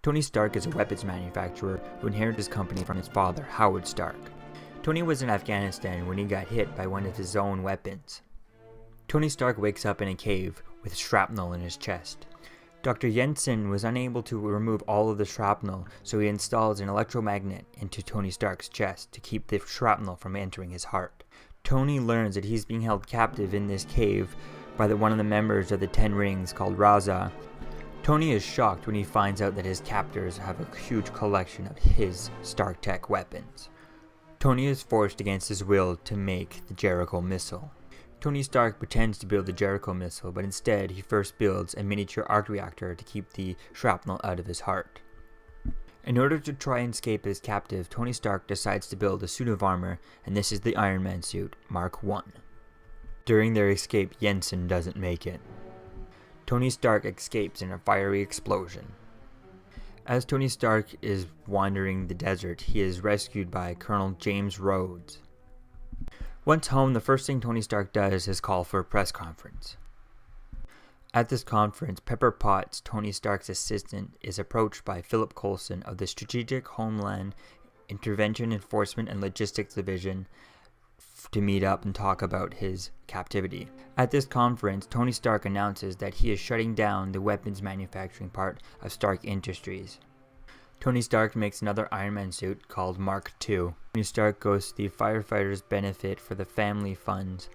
Tony Stark is a weapons manufacturer who inherited his company from his father, Howard Stark. Tony was in Afghanistan when he got hit by one of his own weapons. Tony Stark wakes up in a cave with shrapnel in his chest. Dr. Jensen was unable to remove all of the shrapnel, so he installs an electromagnet into Tony Stark's chest to keep the shrapnel from entering his heart. Tony learns that he's being held captive in this cave by one of the members of the Ten Rings called Raza. Tony is shocked when he finds out that his captors have a huge collection of his Stark Tech weapons. Tony is forced against his will to make the Jericho missile. Tony Stark pretends to build the Jericho missile, but instead he first builds a miniature arc reactor to keep the shrapnel out of his heart. In order to try and escape his captive, Tony Stark decides to build a suit of armor, and this is the Iron Man suit, Mark 1. During their escape, Jensen doesn't make it. Tony Stark escapes in a fiery explosion. As Tony Stark is wandering the desert, he is rescued by Colonel James Rhodes. Once home, the first thing Tony Stark does is call for a press conference. At this conference, Pepper Potts, Tony Stark's assistant, is approached by Philip Coulson of the Strategic Homeland Intervention Enforcement and Logistics Division to meet up and talk about his captivity. At this conference, Tony Stark announces that he is shutting down the weapons manufacturing part of Stark Industries. Tony Stark makes another Iron Man suit called Mark II. Tony Stark goes to the firefighters' benefit for the family funds.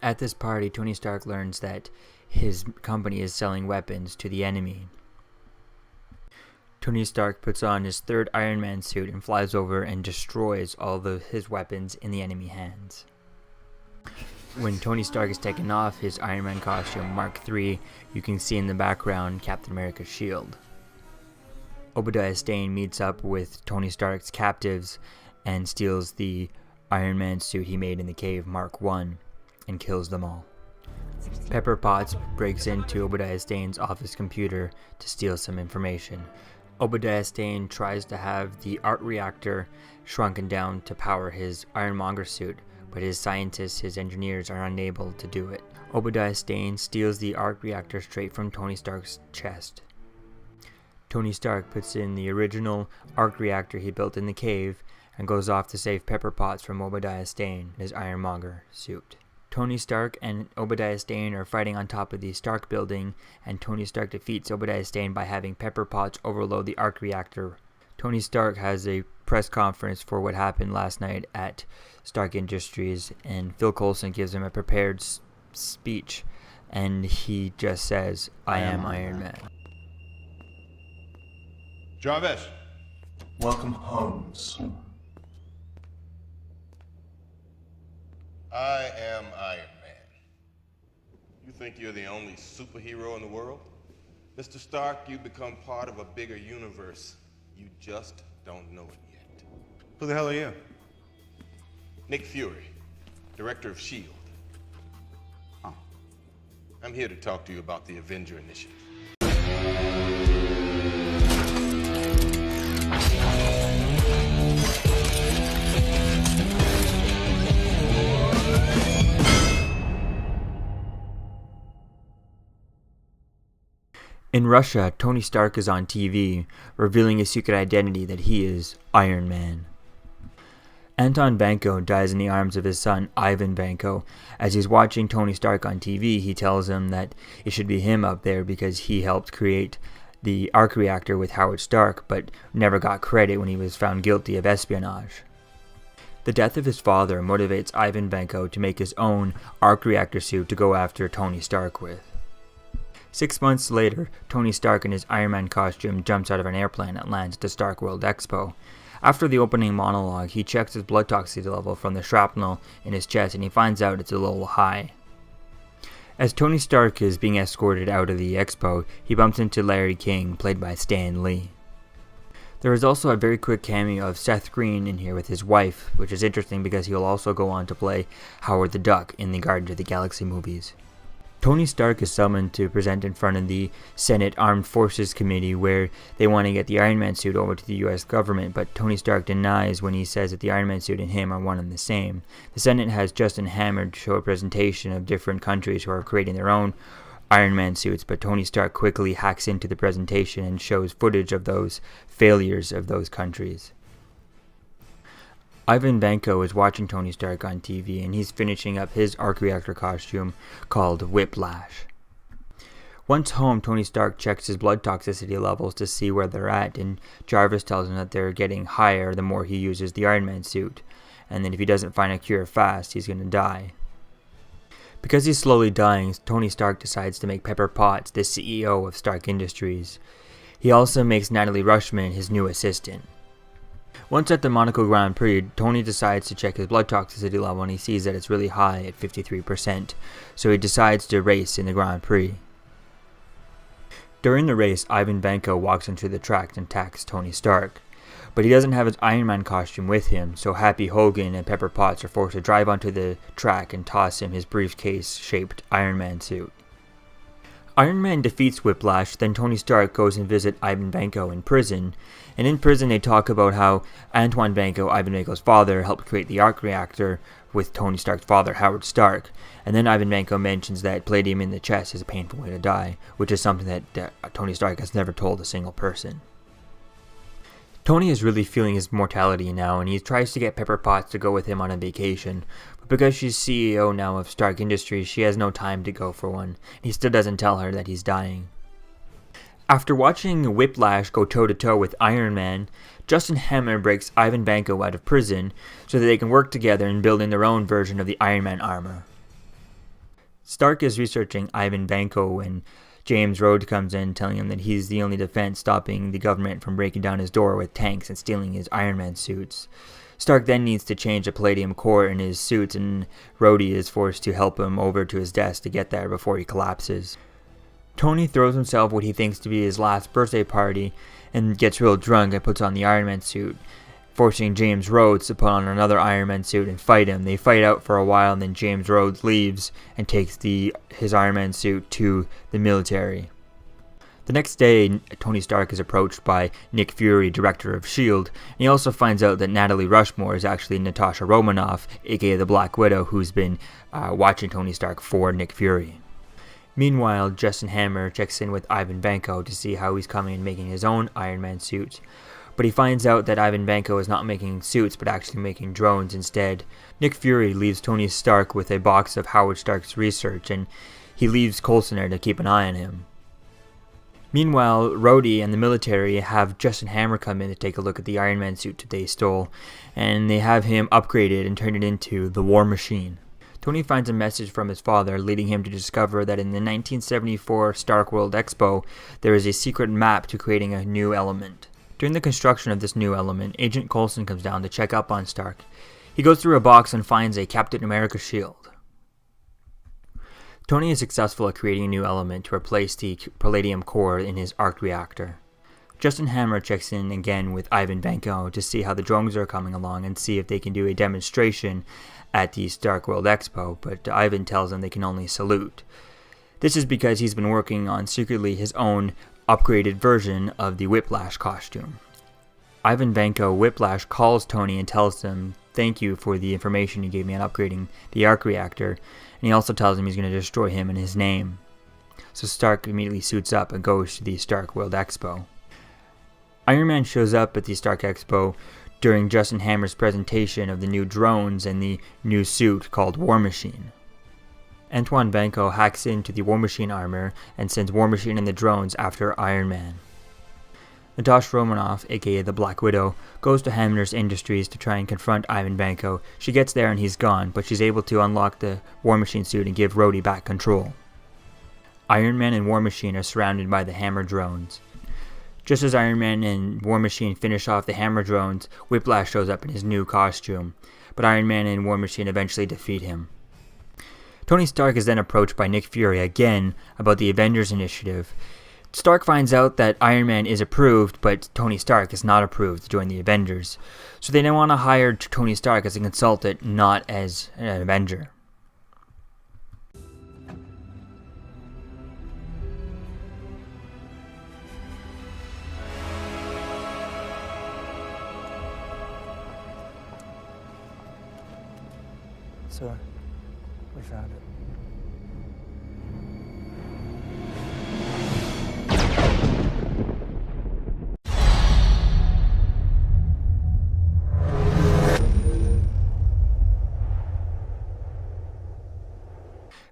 At this party, Tony Stark learns that his company is selling weapons to the enemy. Tony Stark puts on his third Iron Man suit and flies over and destroys all of his weapons in the enemy hands. When Tony Stark is taken off his Iron Man costume, Mark III, you can see in the background Captain America's shield. Obadiah Stane meets up with Tony Stark's captives and steals the Iron Man suit he made in the cave, Mark I, and kills them all. Pepper Potts breaks into Obadiah Stane's office computer to steal some information. Obadiah Stane tries to have the arc reactor shrunken down to power his Ironmonger suit, but his scientists, his engineers, are unable to do it. Obadiah Stane steals the arc reactor straight from Tony Stark's chest. Tony Stark puts in the original arc reactor he built in the cave and goes off to save Pepper Potts from Obadiah Stane in his Ironmonger suit. Tony Stark and Obadiah Stane are fighting on top of the Stark building, and Tony Stark defeats Obadiah Stane by having Pepper Potts overload the arc reactor. Tony Stark has a press conference for what happened last night at Stark Industries, and Phil Coulson gives him a prepared speech, and he just says, "I am Iron Man." Jarvis. Welcome, Holmes. I am Iron Man. You think you're the only superhero in the world? Mr. Stark, you've become part of a bigger universe. You just don't know it yet. Who the hell are you? Nick Fury, director of S.H.I.E.L.D. Oh. I'm here to talk to you about the Avenger Initiative. In Russia, Tony Stark is on TV, revealing his secret identity that he is Iron Man. Anton Vanko dies in the arms of his son, Ivan Vanko. As he's watching Tony Stark on TV, he tells him that it should be him up there because he helped create the arc reactor with Howard Stark, but never got credit when he was found guilty of espionage. The death of his father motivates Ivan Vanko to make his own arc reactor suit to go after Tony Stark with. 6 months later, Tony Stark in his Iron Man costume jumps out of an airplane and lands at the Stark World Expo. After the opening monologue, he checks his blood toxicity level from the shrapnel in his chest, and he finds out it's a little high. As Tony Stark is being escorted out of the expo, he bumps into Larry King, played by Stan Lee. There is also a very quick cameo of Seth Green in here with his wife, which is interesting because he will also go on to play Howard the Duck in the Guardians of the Galaxy movies. Tony Stark is summoned to present in front of the Senate Armed Forces Committee, where they want to get the Iron Man suit over to the US government, but Tony Stark denies when he says that the Iron Man suit and him are one and the same. The Senate has Justin Hammer show a presentation of different countries who are creating their own Iron Man suits, but Tony Stark quickly hacks into the presentation and shows footage of those failures of those countries. Ivan Vanko is watching Tony Stark on TV, and he's finishing up his arc reactor costume called Whiplash. Once home, Tony Stark checks his blood toxicity levels to see where they're at, and Jarvis tells him that they're getting higher the more he uses the Iron Man suit, and that if he doesn't find a cure fast, he's going to die. Because he's slowly dying, Tony Stark decides to make Pepper Potts the CEO of Stark Industries. He also makes Natalie Rushman his new assistant. Once at the Monaco Grand Prix, Tony decides to check his blood toxicity level, and he sees that it's really high at 53%, so he decides to race in the Grand Prix. During the race, Ivan Vanko walks into the track and attacks Tony Stark, but he doesn't have his Iron Man costume with him, so Happy Hogan and Pepper Potts are forced to drive onto the track and toss him his briefcase-shaped Iron Man suit. Iron Man defeats Whiplash, then Tony Stark goes and visits Ivan Vanko in prison, and in prison they talk about how Antoine Vanko, Ivan Vanko's father, helped create the arc reactor with Tony Stark's father, Howard Stark, and then Ivan Vanko mentions that palladium in the chest is a painful way to die, which is something that Tony Stark has never told a single person. Tony is really feeling his mortality now, and he tries to get Pepper Potts to go with him on a vacation, but because she's CEO now of Stark Industries, she has no time to go for one, and he still doesn't tell her that he's dying. After watching Whiplash go toe-to-toe with Iron Man, Justin Hammer breaks Ivan Vanko out of prison so that they can work together in building their own version of the Iron Man armor. Stark is researching Ivan Vanko when James Rhodes comes in, telling him that he's the only defense stopping the government from breaking down his door with tanks and stealing his Iron Man suits. Stark then needs to change a palladium core in his suits, and Rhodey is forced to help him over to his desk to get there before he collapses. Tony throws himself what he thinks to be his last birthday party and gets real drunk and puts on the Iron Man suit, forcing James Rhodes to put on another Iron Man suit and fight him. They fight out for a while, and then James Rhodes leaves and takes his Iron Man suit to the military. The next day, Tony Stark is approached by Nick Fury, director of S.H.I.E.L.D., and he also finds out that Natalie Rushmore is actually Natasha Romanoff, aka the Black Widow, who's been watching Tony Stark for Nick Fury. Meanwhile, Justin Hammer checks in with Ivan Vanko to see how he's coming and making his own Iron Man suit, but he finds out that Ivan Vanko is not making suits but actually making drones instead. Nick Fury leaves Tony Stark with a box of Howard Stark's research, and he leaves Coulson there to keep an eye on him. Meanwhile, Rhodey and the military have Justin Hammer come in to take a look at the Iron Man suit that they stole, and they have him upgraded and turn it into the War Machine. Tony finds a message from his father leading him to discover that in the 1974 Stark World Expo, there is a secret map to creating a new element. During the construction of this new element, Agent Coulson comes down to check up on Stark. He goes through a box and finds a Captain America shield. Tony is successful at creating a new element to replace the palladium core in his arc reactor. Justin Hammer checks in again with Ivan Vanko to see how the drones are coming along and see if they can do a demonstration at the Stark World Expo, but Ivan tells them they can only salute. This is because he's been working on secretly his own upgraded version of the Whiplash costume. Ivan Vanko Whiplash calls Tony and tells him thank you for the information you gave me on upgrading the arc reactor, and he also tells him he's going to destroy him in his name. So Stark immediately suits up and goes to the Stark World Expo. Iron Man shows up at the Stark Expo during Justin Hammer's presentation of the new drones and the new suit called War Machine. Antoine Vanko hacks into the War Machine armor and sends War Machine and the drones after Iron Man. Natasha Romanoff, aka the Black Widow, goes to Hammer's Industries to try and confront Ivan Vanko. She gets there and he's gone, but she's able to unlock the War Machine suit and give Rhodey back control. Iron Man and War Machine are surrounded by the Hammer drones. Just as Iron Man and War Machine finish off the Hammer drones, Whiplash shows up in his new costume, but Iron Man and War Machine eventually defeat him. Tony Stark is then approached by Nick Fury again about the Avengers Initiative. Stark finds out that Iron Man is approved, but Tony Stark is not approved to join the Avengers, so they now want to hire Tony Stark as a consultant, not as an Avenger. So, we found it.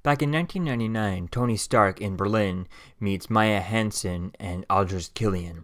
Back in 1999, Tony Stark in Berlin meets Maya Hansen and Aldrich Killian.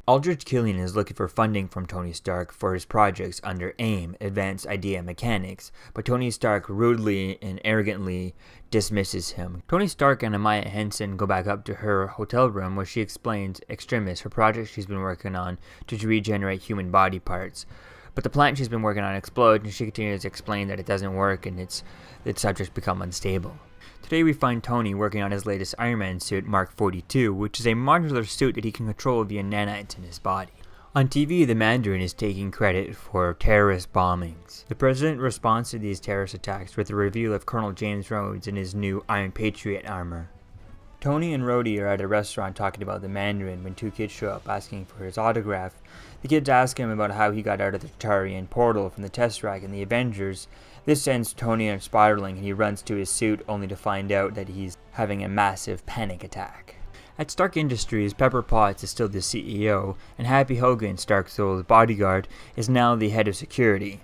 Aldrich Killian is looking for funding from Tony Stark for his projects under AIM, Advanced Idea Mechanics, but Tony Stark rudely and arrogantly dismisses him. Tony Stark and Maya Hansen go back up to her hotel room where she explains Extremis, her project she's been working on to regenerate human body parts. But the plant she's been working on explodes, and she continues to explain that it doesn't work and its subjects become unstable. Today we find Tony working on his latest Iron Man suit, Mark 42, which is a modular suit that he can control via nanites in his body. On TV, the Mandarin is taking credit for terrorist bombings. The president responds to these terrorist attacks with the reveal of Colonel James Rhodes in his new Iron Patriot armor. Tony and Rhodey are at a restaurant talking about the Mandarin when two kids show up asking for his autograph. The kids ask him about how he got out of the Tarian portal from the Tesseract in the Avengers. This sends Tony spiraling, and he runs to his suit only to find out that he's having a massive panic attack. At Stark Industries, Pepper Potts is still the CEO, and Happy Hogan, Stark's old bodyguard, is now the head of security.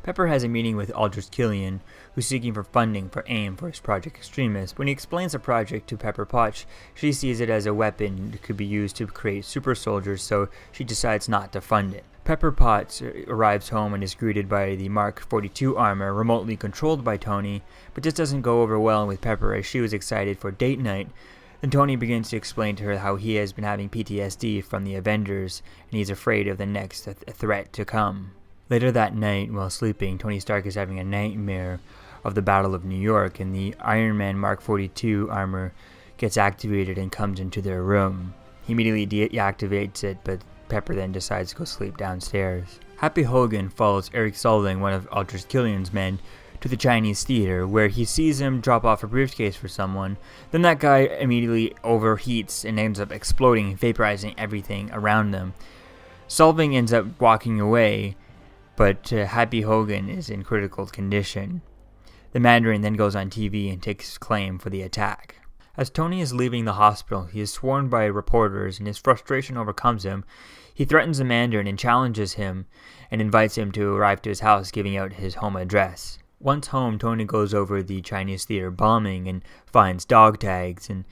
Pepper has a meeting with Aldrich Killian, who's seeking for funding for AIM for his Project Extremis. When he explains the project to Pepper Potts, she sees it as a weapon that could be used to create super soldiers, so she decides not to fund it. Pepper Potts arrives home and is greeted by the Mark 42 armor remotely controlled by Tony, but this doesn't go over well with Pepper as she was excited for date night. Then Tony begins to explain to her how he has been having PTSD from the Avengers, and he's afraid of the next threat to come. Later that night, while sleeping, Tony Stark is having a nightmare of the Battle of New York, and the Iron Man Mark 42 armor gets activated and comes into their room. He immediately deactivates it, but Pepper then decides to go sleep downstairs. Happy Hogan follows Eric Solving, one of Aldrich Killian's men, to the Chinese theater, where he sees him drop off a briefcase for someone. Then that guy immediately overheats and ends up exploding and vaporizing everything around them. Solving ends up walking away, but Happy Hogan is in critical condition. The Mandarin then goes on TV and takes claim for the attack. As Tony is leaving the hospital, he is swarmed by reporters, and his frustration overcomes him. He threatens the Mandarin and challenges him and invites him to arrive to his house, giving out his home address. Once home, Tony goes over the Chinese theater bombing and finds dog tags, and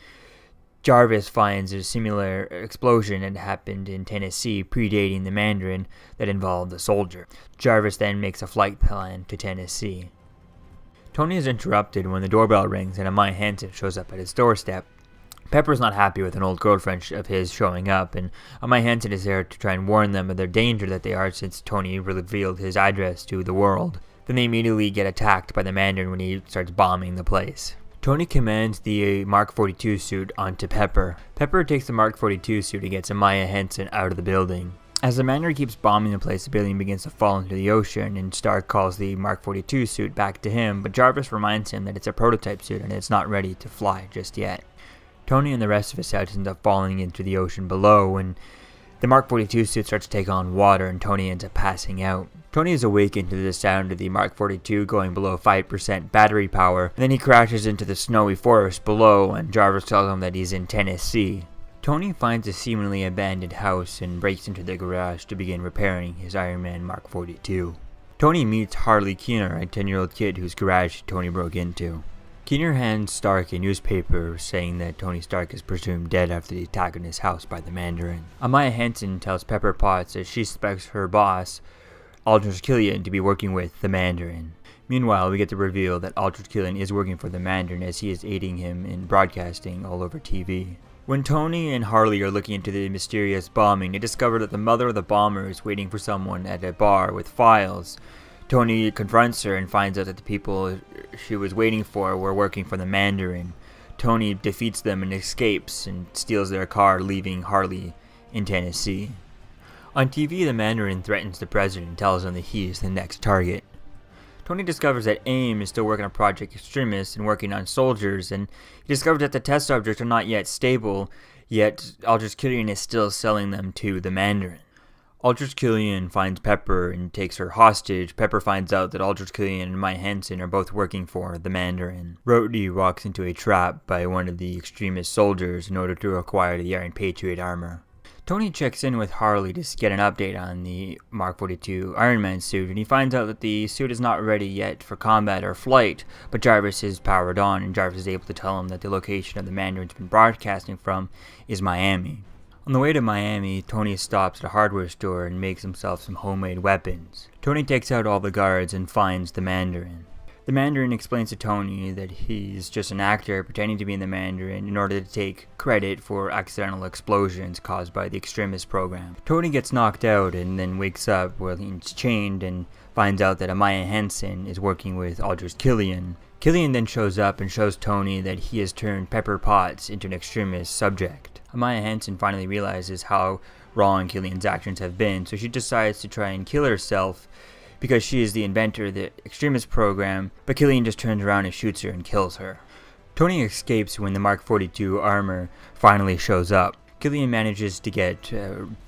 Jarvis finds a similar explosion that happened in Tennessee predating the Mandarin that involved a soldier. Jarvis then makes a flight plan to Tennessee. Tony is interrupted when the doorbell rings and Amaya Hansen shows up at his doorstep. Pepper's not happy with an old girlfriend of his showing up, and Amaya Hansen is there to try and warn them of their danger that they are since Tony revealed his address to the world. Then they immediately get attacked by the Mandarin when he starts bombing the place. Tony commands the Mark 42 suit onto Pepper. Pepper takes the Mark 42 suit and gets Amaya Hansen out of the building. As the Mandarin keeps bombing the place, the building begins to fall into the ocean, and Stark calls the Mark 42 suit back to him, but Jarvis reminds him that it's a prototype suit and it's not ready to fly just yet. Tony and the rest of his set end up falling into the ocean below, and the Mark 42 suit starts to take on water, and Tony ends up passing out. Tony is awakened to the sound of the Mark 42 going below 5% battery power. Then he crashes into the snowy forest below, and Jarvis tells him that he's in Tennessee. Tony finds a seemingly abandoned house and breaks into the garage to begin repairing his Iron Man Mark 42. Tony meets Harley Keener, a 10-year-old kid whose garage Tony broke into. Keener hands Stark a newspaper saying that Tony Stark is presumed dead after the attack on his house by the Mandarin. Amaya Hansen tells Pepper Potts that she suspects her boss, Aldrich Killian, to be working with the Mandarin. Meanwhile, we get the reveal that Aldrich Killian is working for the Mandarin as he is aiding him in broadcasting all over TV. When Tony and Harley are looking into the mysterious bombing, they discover that the mother of the bomber is waiting for someone at a bar with files. Tony confronts her and finds out that the people she was waiting for were working for the Mandarin. Tony defeats them and escapes and steals their car, leaving Harley in Tennessee. On TV, the Mandarin threatens the president and tells him that he is the next target. Tony discovers that AIM is still working on Project Extremis and working on soldiers, and he discovers that the test subjects are not yet stable, yet Aldrich Killian is still selling them to the Mandarin. Aldrich Killian finds Pepper and takes her hostage. Pepper finds out that Aldrich Killian and Maya Hansen are both working for the Mandarin. Rhodey walks into a trap by one of the extremist soldiers in order to acquire the Iron Patriot armor. Tony checks in with Harley to get an update on the Mark 42 Iron Man suit, and he finds out that the suit is not ready yet for combat or flight, but Jarvis is powered on, and Jarvis is able to tell him that the location of the Mandarin's been broadcasting from is Miami. On the way to Miami, Tony stops at a hardware store and makes himself some homemade weapons. Tony takes out all the guards and finds the Mandarin. The Mandarin explains to Tony that he's just an actor pretending to be the Mandarin in order to take credit for accidental explosions caused by the extremist program. Tony gets knocked out and then wakes up where he's chained and finds out that Amaya Henson is working with Aldrich Killian. Killian then shows up and shows Tony that he has turned Pepper Potts into an extremist subject. Amaya Henson finally realizes how wrong Killian's actions have been, so she decides to try and kill herself because she is the inventor of the extremist program, but Killian just turns around and shoots her and kills her. Tony escapes when the Mark 42 armor finally shows up. Killian manages to get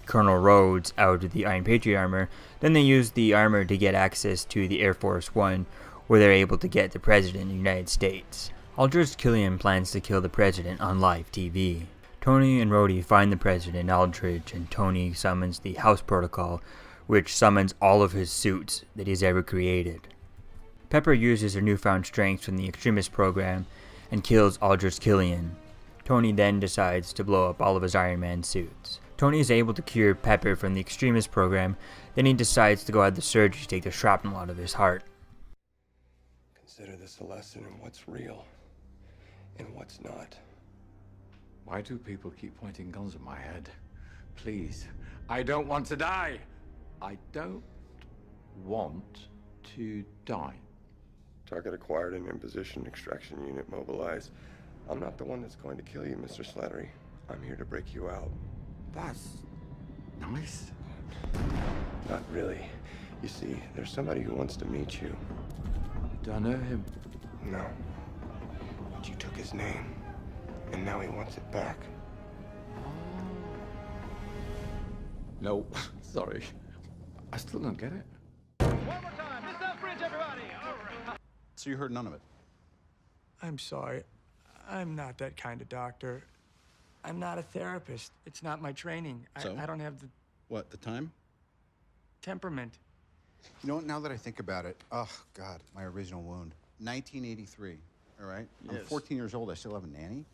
Colonel Rhodes out of the Iron Patriot armor, then they use the armor to get access to the Air Force One, where they're able to get the President of the United States. Aldrich Killian plans to kill the President on live TV. Tony and Rhodey find the President, Aldrich, and Tony summons the House Protocol, which summons all of his suits that he's ever created. Pepper uses her newfound strength from the extremist program and kills Aldrich Killian. Tony then decides to blow up all of his Iron Man suits. Tony is able to cure Pepper from the extremist program, then he decides to go have the surgery to take the shrapnel out of his heart. Consider this a lesson in what's real and what's not. Why do people keep pointing guns at my head? Please, I don't want to die! I don't want to die. Target acquired and imposition extraction unit mobilized. I'm not the one that's going to kill you, Mr. Slattery. I'm here to break you out. That's nice. Not really. You see, there's somebody who wants to meet you. Do I know him? No. But you took his name, and now he wants it back. No, sorry. I still don't get it. One more time. This up bridge, everybody. All right. So you heard none of it? I'm sorry. I'm not that kind of doctor. I'm not a therapist. It's not my training. So? I don't have the What, the time? temperament. You know what, now that I think about it, oh, God, my original wound. 1983, all right? I'm 14 years old, I still have a nanny.